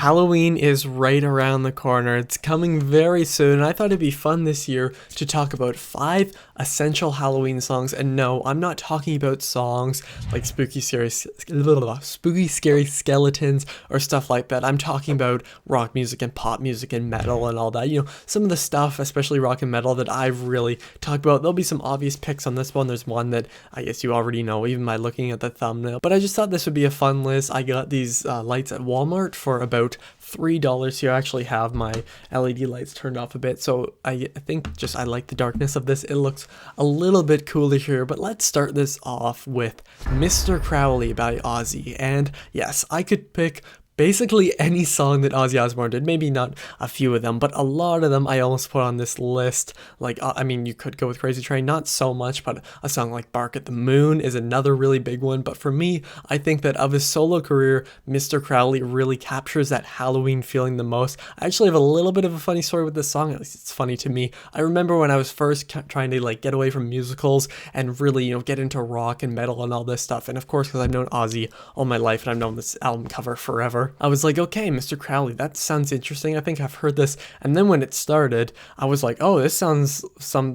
Halloween is right around the corner. It's coming very soon, and I thought it'd be fun this year to talk about 5 essential Halloween songs. And no, I'm not talking about songs like spooky, scary skeletons or stuff like that. I'm talking about rock music and pop music and metal and all that. You know, some of the stuff, especially rock and metal, that I've really talked about. There'll be some obvious picks on this one. There's one that I guess you already know, even by looking at the thumbnail. But I just thought this would be a fun list. I got these lights at Walmart for about $3 here. I actually have my LED lights turned off a bit, so I think just I like the darkness of this. It looks a little bit cooler here, but let's start this off with Mr. Crowley by Ozzy. And yes, I could pick basically any song that Ozzy Osbourne did, maybe not a few of them, but a lot of them I almost put on this list. Like, I mean, you could go with Crazy Train, not so much, but a song like Bark at the Moon is another really big one. But for me, I think that of his solo career, Mr. Crowley really captures that Halloween feeling the most. I actually have a little bit of a funny story with this song, at least it's funny to me. I remember when I was first trying to like get away from musicals and really, get into rock and metal and all this stuff. And of course, because I've known Ozzy all my life and I've known this album cover forever, I was like, okay, Mr. Crowley, that sounds interesting. I think I've heard this. And then when it started, I was like, oh, this sounds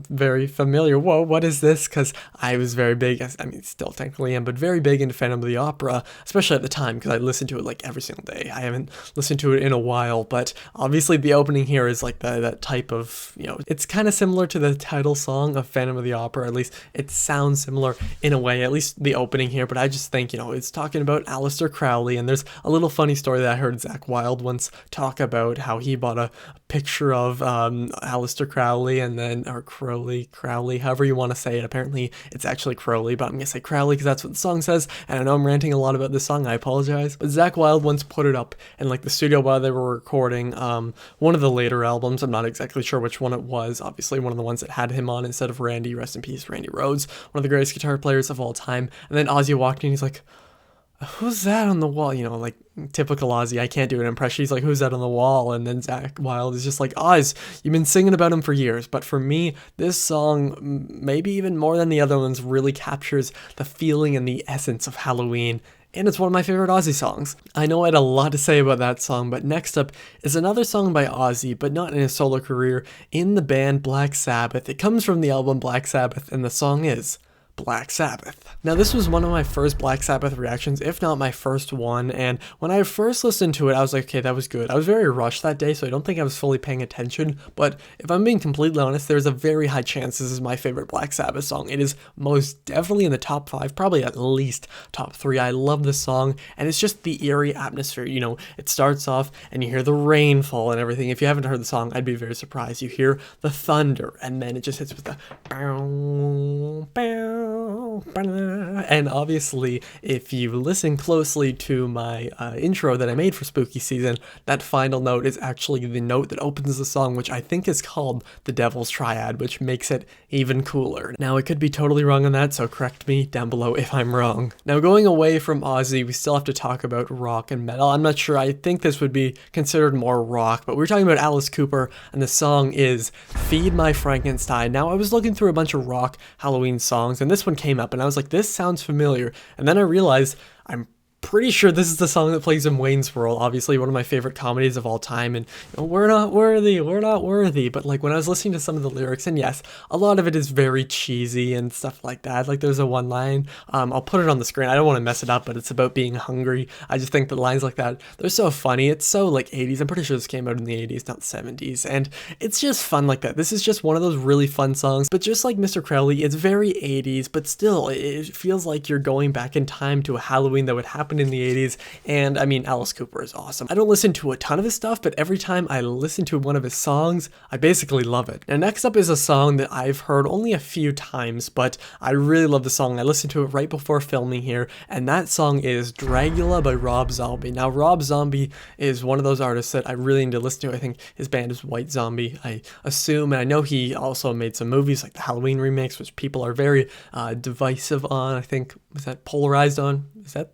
very familiar. Whoa, what is this? Because I was very big, I mean, still technically am, but very big into Phantom of the Opera, especially at the time, because I listened to it like every single day. I haven't listened to it in a while, but obviously the opening here is like that type of, it's kind of similar to the title song of Phantom of the Opera. At least it sounds similar in a way, at least the opening here. But I just think, it's talking about Aleister Crowley, and there's a little funny story that I heard Zach Wilde once talk about how he bought a picture of Aleister Crowley or Crowley, however you want to say it. Apparently it's actually Crowley, but I'm gonna say Crowley because that's what the song says, and I know I'm ranting a lot about this song, I apologize. But Zach Wilde once put it up in like the studio while they were recording one of the later albums. I'm not exactly sure which one it was, obviously one of the ones that had him on instead of Randy, rest in peace Randy Rhoads, one of the greatest guitar players of all time. And then Ozzy walked in, he's like, who's that on the wall? Like typical Ozzy, I can't do an impression. He's like, who's that on the wall? And then Zach Wilde is just like, Oz, you've been singing about him for years. But for me, this song, maybe even more than the other ones, really captures the feeling and the essence of Halloween. And it's one of my favorite Ozzy songs. I know I had a lot to say about that song, but next up is another song by Ozzy, but not in his solo career, in the band Black Sabbath. It comes from the album Black Sabbath, and the song is Black Sabbath. Now, this was one of my first Black Sabbath reactions, if not my first one, and when I first listened to it, I was like, okay, that was good. I was very rushed that day, so I don't think I was fully paying attention, but if I'm being completely honest, there's a very high chance this is my favorite Black Sabbath song. It is most definitely in the top 5, probably at least top 3. I love this song, and it's just the eerie atmosphere. It starts off, and you hear the rainfall and everything. If you haven't heard the song, I'd be very surprised. You hear the thunder, and then it just hits with the bow, bow, and obviously if you listen closely to my intro that I made for spooky season, that final note is actually the note that opens the song, which I think is called the Devil's Triad, which makes it even cooler. Now, I could be totally wrong on that, so correct me down below if I'm wrong. Now, going away from Ozzy, we still have to talk about rock and metal. I'm not sure, I think this would be considered more rock, but we're talking about Alice Cooper, and the song is Feed My Frankenstein. Now, I was looking through a bunch of rock Halloween songs, and this one came up, and I was like, this sounds familiar. And then I realized I'm pretty sure this is the song that plays in Wayne's World, obviously one of my favorite comedies of all time, and we're not worthy, but like when I was listening to some of the lyrics, and yes, a lot of it is very cheesy and stuff like that. Like there's a one line, I'll put it on the screen, I don't want to mess it up, but it's about being hungry. I just think the lines like that, they're so funny. It's so like 80s, I'm pretty sure this came out in the 80s, not the 70s, and it's just fun like that. This is just one of those really fun songs, but just like Mr. Crowley, it's very 80s, but still, it feels like you're going back in time to a Halloween that would happen in the 80s, and I mean, Alice Cooper is awesome. I don't listen to a ton of his stuff, but every time I listen to one of his songs, I basically love it. Now, next up is a song that I've heard only a few times, but I really love the song. I listened to it right before filming here, and that song is Dragula by Rob Zombie. Now, Rob Zombie is one of those artists that I really need to listen to. I think his band is White Zombie, I assume, and I know he also made some movies like the Halloween remakes, which people are very divisive on. I think, was that Polarized on? Is that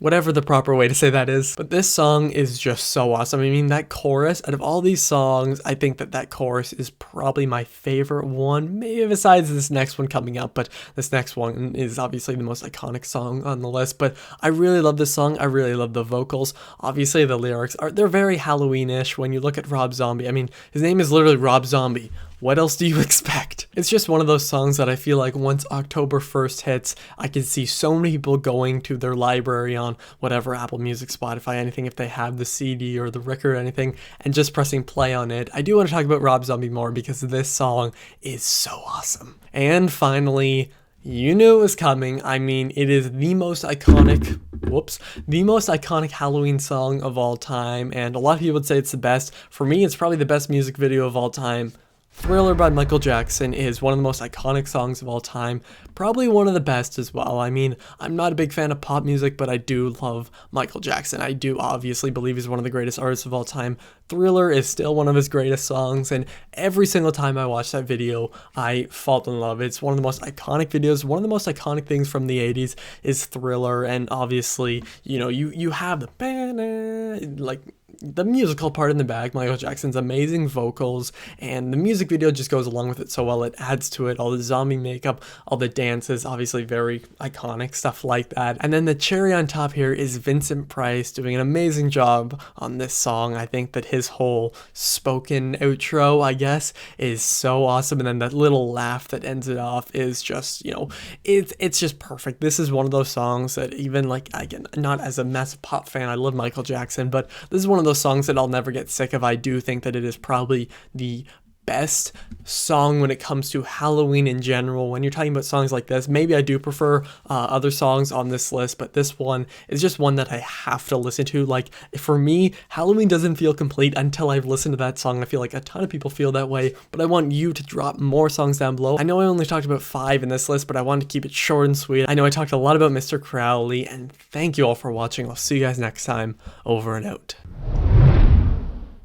whatever the proper way to say that is. But this song is just so awesome. I mean, that chorus, out of all these songs, I think that chorus is probably my favorite one, maybe besides this next one coming up, but this next one is obviously the most iconic song on the list. But I really love this song. I really love the vocals. Obviously, the lyrics they're very Halloween-ish. When you look at Rob Zombie, I mean, his name is literally Rob Zombie. What else do you expect? It's just one of those songs that I feel like once October 1st hits, I can see so many people going to their library on whatever, Apple Music, Spotify, anything, if they have the CD or the record or anything, and just pressing play on it. I do want to talk about Rob Zombie more because this song is so awesome. And finally, you knew it was coming. I mean, it is the most iconic Halloween song of all time, and a lot of people would say it's the best. For me, it's probably the best music video of all time. Thriller by Michael Jackson is one of the most iconic songs of all time, probably one of the best as well. I mean, I'm not a big fan of pop music, but I do love Michael Jackson. I do obviously believe he's one of the greatest artists of all time. Thriller is still one of his greatest songs, and every single time I watch that video, I fall in love. It's one of the most iconic videos. One of the most iconic things from the 80s is Thriller, and obviously, you know, you have the the musical part in the back, Michael Jackson's amazing vocals, and the music video just goes along with it so well. It adds to it, all the zombie makeup, all the dances, obviously very iconic stuff like that. And then the cherry on top here is Vincent Price doing an amazing job on this song. I think that his whole spoken outro, I guess, is so awesome, and then that little laugh that ends it off is just, you know, it's just perfect. This is one of those songs that even, like, again, not as a massive pop fan, I love Michael Jackson, but this is one of those songs that I'll never get sick of. I do think that it is probably the best song when it comes to Halloween in general. When you're talking about songs like this, maybe I do prefer other songs on this list, but this one is just one that I have to listen to. Like, for me, Halloween doesn't feel complete until I've listened to that song. I feel like a ton of people feel that way, but I want you to drop more songs down below. I know I only talked about 5 in this list, but I wanted to keep it short and sweet. I know I talked a lot about Mr. Crowley, and thank you all for watching. I'll see you guys next time. Over and out.